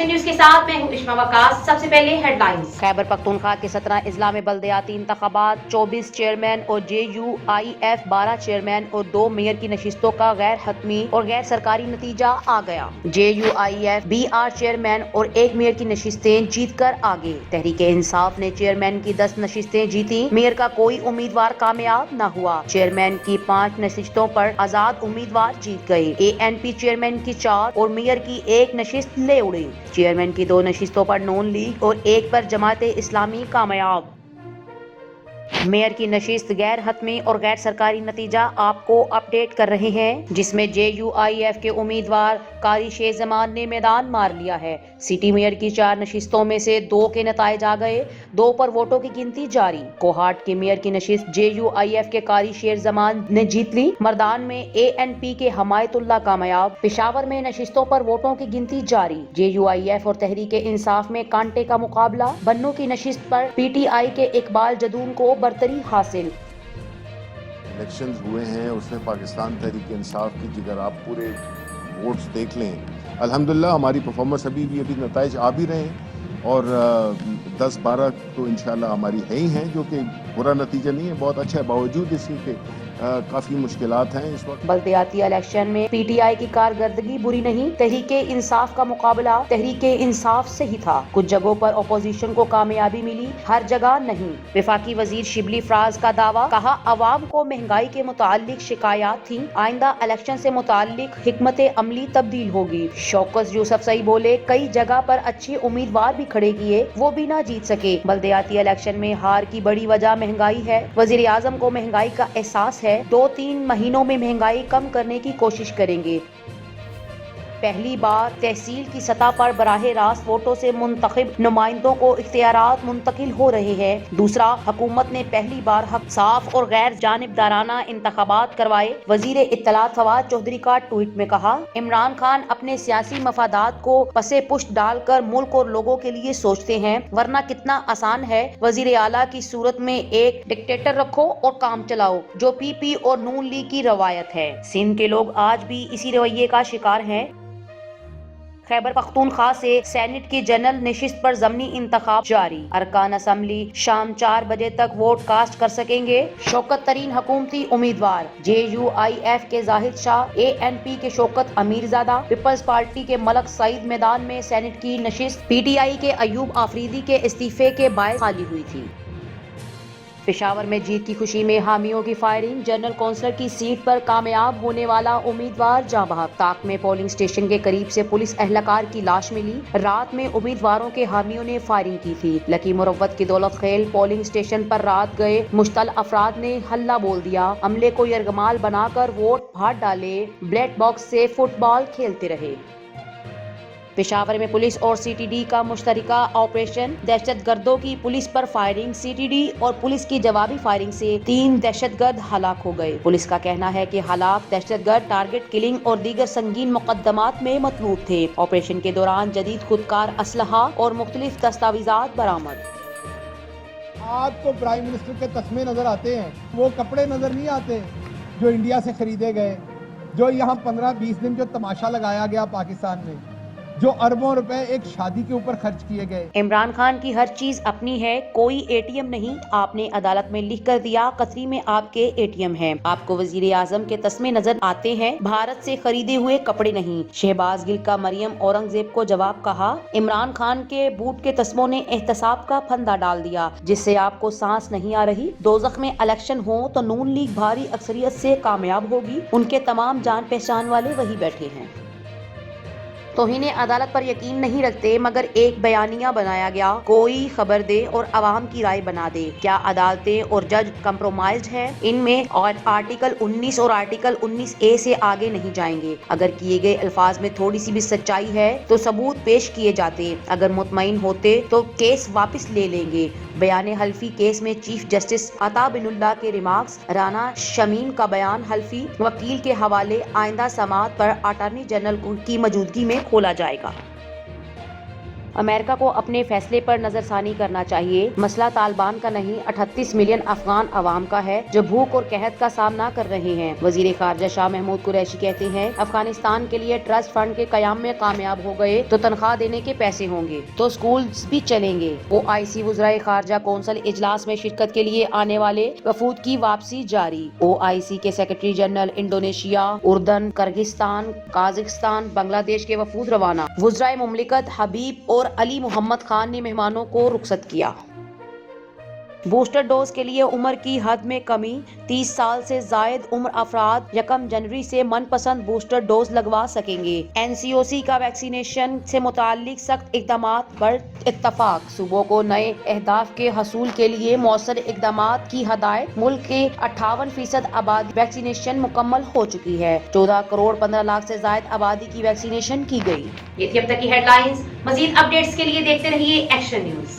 Action news کے ساتھ میں ہوں اشما وقاص۔ سب سے پہلے ہیڈ لائنز۔ خیبر پختونخوا کے 17 اضلاع میں بلدیاتی انتخابات، 24 چیئرمین اور JUIF 12 چیئرمین اور 2 میئر کی نشستوں کا غیر حتمی اور غیر سرکاری نتیجہ آ گیا۔ JUIF 20 چیئرمین اور 1 میئر کی نشستیں جیت کر آگے۔ تحریک انصاف نے چیئرمین کی 10 نشستیں جیتی، میئر کا کوئی امیدوار کامیاب نہ ہوا۔ چیئرمین کی 5 نشستوں پر آزاد امیدوار جیت گئے۔ ANP چیئرمین کی 4 اور میئر کی 1 نشست لے اڑی۔ چیئرمین کی 2 نشستوں پر نون لیگ اور 1 پر جماعت اسلامی کامیاب۔ میئر کی نشست غیر حتمی اور غیر سرکاری نتیجہ آپ کو اپ ڈیٹ کر رہے ہیں، جس میں JUIF کے امیدوار قاری شیخ زمان نے میدان مار لیا ہے۔ سٹی میئر کی 4 نشستوں میں سے 2 کے نتائج آ گئے، 2 پر ووٹوں کی گنتی جاری۔ کوہاٹ کی میئر کی نشست JUIF کے قاری شیخ زمان نے جیت لی۔ مردان میں ANP کے حمایت اللہ کامیاب۔ پشاور میں نشستوں پر ووٹوں کی گنتی جاری، JUIF اور تحریک انصاف میں کانٹے کا مقابلہ۔ بنوں کی نشست پر PTI کے اقبال جدون کو برتری حاصل۔ الیکشنز ہوئے ہیں، اس میں پاکستان تحریک انصاف کی جگر آپ پورے ووٹس دیکھ لیں، الحمدللہ ہماری پرفارمنس ابھی نتائج آ بھی رہے ہیں، اور 10-12 تو انشاءاللہ ہماری ہے ہی ہیں، جو کہ برا نتیجہ نہیں ہے، بہت اچھا ہے، باوجود اس کے کافی مشکلات ہیں اس وقت۔ بلدیاتی الیکشن میں PTI کی کارکردگی بری نہیں، تحریک انصاف کا مقابلہ تحریک انصاف سے ہی تھا۔ کچھ جگہوں پر اپوزیشن کو کامیابی ملی، ہر جگہ نہیں۔ وفاقی وزیر شبلی فراز کا دعویٰ، کہا عوام کو مہنگائی کے متعلق شکایات تھیں، آئندہ الیکشن سے متعلق حکمت عملی تبدیل ہوگی۔ شوکت یوسفزئی بولے، کئی جگہ پر اچھے امیدوار بھی کھڑے کیے، وہ بھی نہ جیت سکے۔ بلدیاتی الیکشن میں ہار کی بڑی وجہ مہنگائی ہے، وزیر اعظم کو مہنگائی کا احساس ہے، 2-3 مہینوں میں مہنگائی کم کرنے کی کوشش کریں گے۔ پہلی بار تحصیل کی سطح پر براہ راست ووٹوں سے منتخب نمائندوں کو اختیارات منتقل ہو رہے ہیں۔ دوسرا، حکومت نے پہلی بار صاف اور غیر جانبدارانہ انتخابات کروائے۔ وزیر اطلاعات فواد چودھری کا ٹویٹ میں کہا، عمران خان اپنے سیاسی مفادات کو پسِ پشت ڈال کر ملک اور لوگوں کے لیے سوچتے ہیں، ورنہ کتنا آسان ہے وزیر اعلیٰ کی صورت میں ایک ڈکٹیٹر رکھو اور کام چلاؤ، جو PP اور نون لیگ کی روایت ہے۔ سندھ کے لوگ آج بھی اسی رویے کا شکار ہیں۔ خیبر پختونخوا سے سینٹ کی جنرل نشست پر ضمنی انتخاب جاری، ارکان اسمبلی شام 4 بجے تک ووٹ کاسٹ کر سکیں گے۔ شوکت ترین حکومتی امیدوار، JUIF کے زاہد شاہ، ANP کے شوکت امیرزادہ، پیپلز پارٹی کے ملک سعید میدان میں سینٹ کی نشست PTI کے ایوب آفریدی کے استعفے کے باعث خالی ہوئی تھی۔ پشاور میں جیت کی خوشی میں حامیوں کی فائرنگ، جنرل کونسلر کی سیٹ پر کامیاب ہونے والا امیدوار جاں بحق۔ طاق میں پولنگ اسٹیشن کے قریب سے پولیس اہلکار کی لاش ملی، رات میں امیدواروں کے حامیوں نے فائرنگ کی تھی۔ لکی مروت کی دولت خیل پولنگ اسٹیشن پر رات گئے مشتعل افراد نے ہلہ بول دیا، عملے کو یرغمال بنا کر ووٹ پھاڑ ڈالے، بلیٹ باکس سے فٹ بال کھیلتے رہے۔ پشاور میں پولیس اور CTD کا مشترکہ آپریشن، دہشت گردوں کی پولیس پر فائرنگ، CTD اور پولیس کی جوابی فائرنگ سے 3 دہشت گرد ہلاک ہو گئے۔ پولیس کا کہنا ہے کہ ہلاک دہشت گرد ٹارگٹ کلنگ اور دیگر سنگین مقدمات میں مطلوب تھے۔ آپریشن کے دوران جدید خودکار اسلحہ اور مختلف دستاویزات برآمد۔ آپ کو پرائم منسٹر کے تسمے نظر آتے ہیں، وہ کپڑے نظر نہیں آتے جو انڈیا سے خریدے گئے، جو یہاں 15-20 دن جو تماشا لگایا گیا پاکستان میں، جو اربوں روپے ایک شادی کے اوپر خرچ کیے گئے۔ عمران خان کی ہر چیز اپنی ہے، کوئی ATM نہیں۔ آپ نے عدالت میں لکھ کر دیا، قطری میں آپ کے ATM ہیں۔ آپ کو وزیر اعظم کے تسمے نظر آتے ہیں، بھارت سے خریدے ہوئے کپڑے نہیں۔ شہباز گل کا مریم اورنگزیب کو جواب، کہا عمران خان کے بوٹ کے تسموں نے احتساب کا پھندا ڈال دیا، جس سے آپ کو سانس نہیں آ رہی۔ دوزخ میں الیکشن ہو تو نون لیگ بھاری اکثریت سے کامیاب ہوگی، ان کے تمام جان پہچان والے وہی بیٹھے ہیں۔ توہین عدالت پر یقین نہیں رکھتے، مگر ایک بیانیہ بنایا گیا، کوئی خبر دے اور عوام کی رائے بنا دے۔ کیا عدالتیں اور جج کمپرومائزڈ ہیں؟ ان میں آرٹیکل 19 اور آرٹیکل 19A سے آگے نہیں جائیں گے۔ اگر کیے گئے الفاظ میں تھوڑی سی بھی سچائی ہے تو ثبوت پیش کیے جاتے، اگر مطمئن ہوتے تو کیس واپس لے لیں گے۔ بیان حلفی کیس میں چیف جسٹس عطا بن اللہ کے ریمارکس، رانا شمیم کا بیان حلفی وکیل کے حوالے آئندہ سماعت پر اٹارنی جنرل کی موجودگی میں کھولا جائے گا۔ امریکہ کو اپنے فیصلے پر نظر ثانی کرنا چاہیے. مسئلہ طالبان کا نہیں 38 ملین افغان عوام کا ہے جو بھوک اور قحط کا سامنا کر رہے ہیں. وزیر خارجہ شاہ محمود قریشی کہتے ہیں افغانستان کے لیے ٹرسٹ فنڈ کے قیام میں کامیاب ہو گئے تو تنخواہ دینے کے پیسے ہوں گے تو سکولز بھی چلیں گے. OIC وزرائے خارجہ کونسل اجلاس میں شرکت کے لیے آنے والے وفود کی واپسی جاری. OIC کے سیکرٹری جنرل انڈونیشیا، اردن، کرغزستان، قازقستان، بنگلہ دیش کے وفود روانہ. وزرائے مملکت حبیب اور علی محمد خان نے مہمانوں کو رخصت کیا. بوسٹر ڈوز کے لیے عمر کی حد میں کمی. 30 سال سے زائد عمر افراد 1 جنوری سے من پسند بوسٹر ڈوز لگوا سکیں گے. NCOC کا ویکسینیشن سے متعلق سخت اقدامات پر اتفاق. صوبوں کو نئے اہداف کے حصول کے لیے مؤثر اقدامات کی ہدایت. ملک کے 58% آبادی ویکسینیشن مکمل ہو چکی ہے. 14 کروڑ 15 لاکھ سے زائد آبادی کی ویکسینیشن کی گئی. یہ تھی اب تک کی ہیڈ لائنز. مزید اپڈیٹس کے لیے دیکھتے رہیے ایکشن نیوز.